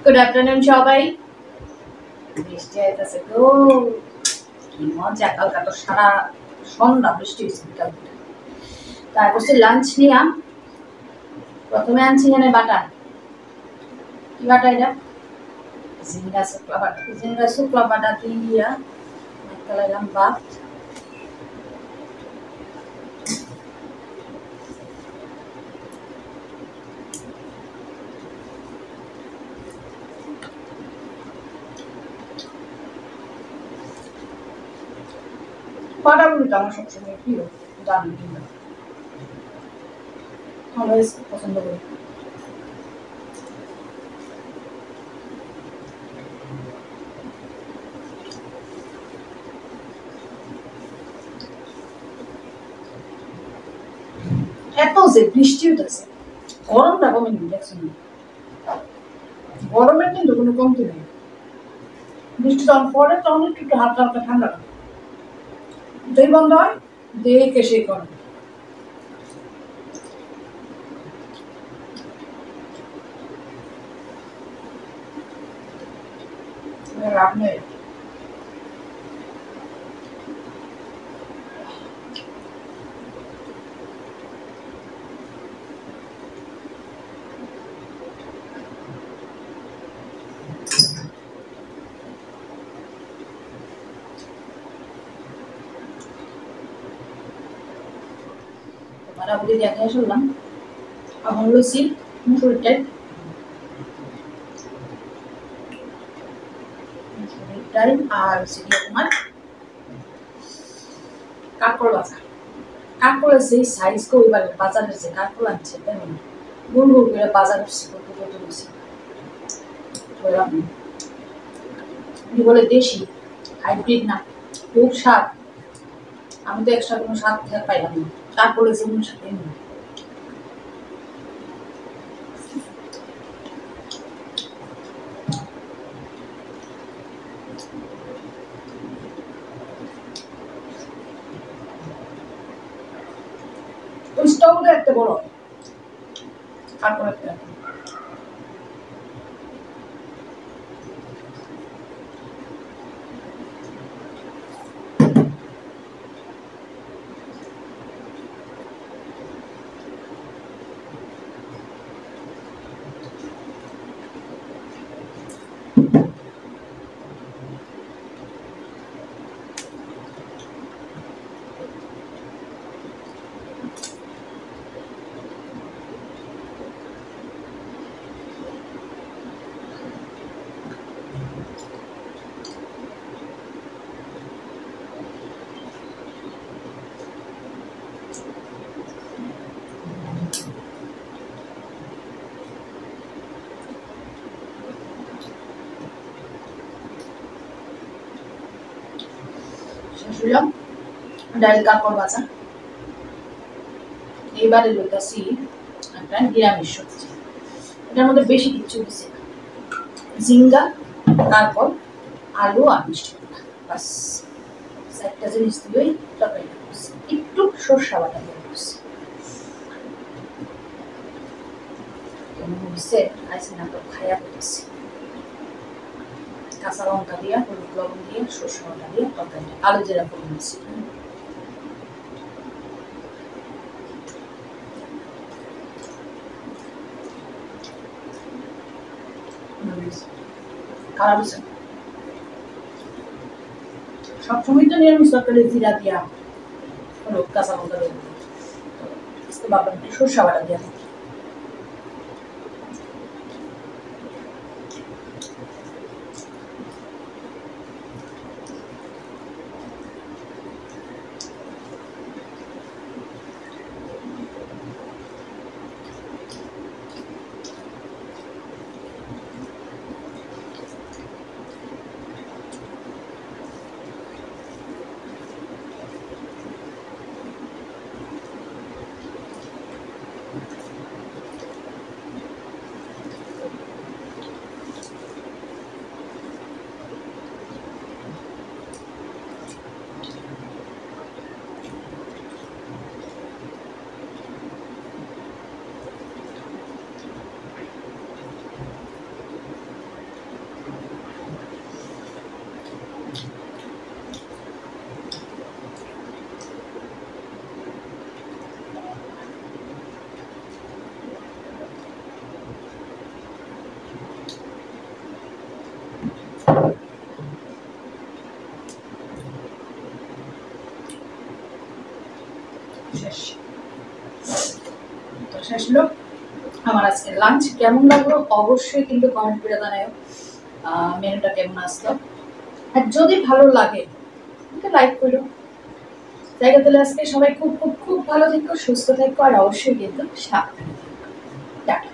Good afternoon সবাই। বৃষ্টি আইতেছে গো, কি মজা! কালকা তো সারা সন্ধ্যা বৃষ্টি হয়েছে বিকাল থেকে। তারপর লাঞ্চ নিয়া প্রথমে আনছি এখানে বাটা। কি বাটা এটা? জিঙ্গা শুকলা বাটা। জিঙ্গা শুকলা বাটা দিয়া কালাইলাম ভাত। বাটা বলতে আমার সবসময় প্রিয়, জানি কিনা অলওয়েজ পছন্দ করি। এত যে বৃষ্টি হইতেছে, গরমটা কমেনি দেখছেন? গরমের কিন্তু কোনো কমতি নেই। বৃষ্টি যখন পড়ে তখন একটু হালকা হালকা ঠান্ডা লাগে, যেই বন্ধ হয় দেখে সেই গরম। লাভ নেই। বাড়াবাড়ি দেখে শুনলাম এখন লুচি মুসুরির ডাল আর তোমার কাঁকড় ভাজা। কাঁকড়ের সেই সাইজ কো এবার বাজারের যে কাঁকড় আনছে তেমন গোল গোল করে বাজার করছে, কত কত লুচি বলে দেশি, হাইব্রিড না, খুব স্বাদ। আমি তো এক্সট্রা কোনো স্বাদ পাইলাম না, তারপরে যেমন সাথে ওই স্টকটা একটা বড়, তারপর একটা শুনলাম ডাল কাঁকড় ভাজা। এইবারে লইতাছি একটা নিরামিষ সবজি, এটার মধ্যে বেশি কিছু দিছে না, ঝিঙ্গা, কাঁকড়, আলু আর মিষ্টি কুমড়া, বাস চারটা জিনিস দিয়েই তরকারিটা করছি। একটু সরষা বাটা দিয়ে করছি। কেমন হয়েছে আইসি না তো খাইয়া করতেছি। কাঁচা লঙ্কা দিয়া, হলুদ লবণ দিয়ে, সরষা বাটা দিয়ে তরকারিটা আলু জিরা করে নিচ্ছি। খারাপ হয়েছে। সবসময় তো নিরামিষ তরকারি জিরা দিয়া, হলুদ কাঁচা লঙ্কা দিয়ে, ভাবলাম একটু সরষা বাটা দিয়া শেষ। তো শেষ হলো আমার আজকের লাঞ্চ। কেমন লাগলো অবশ্যই কিন্তু কমেন্ট করে জানাও মেনুটা কেমন আসলো। আর যদি ভালো লাগে লাইক করো। জায়গা তাহলে আজকে সবাই খুব খুব খুব ভালো থেকো, সুস্থ থেকো, আর অবশ্যই কিন্তু সাবধানে থেকো। টাটা।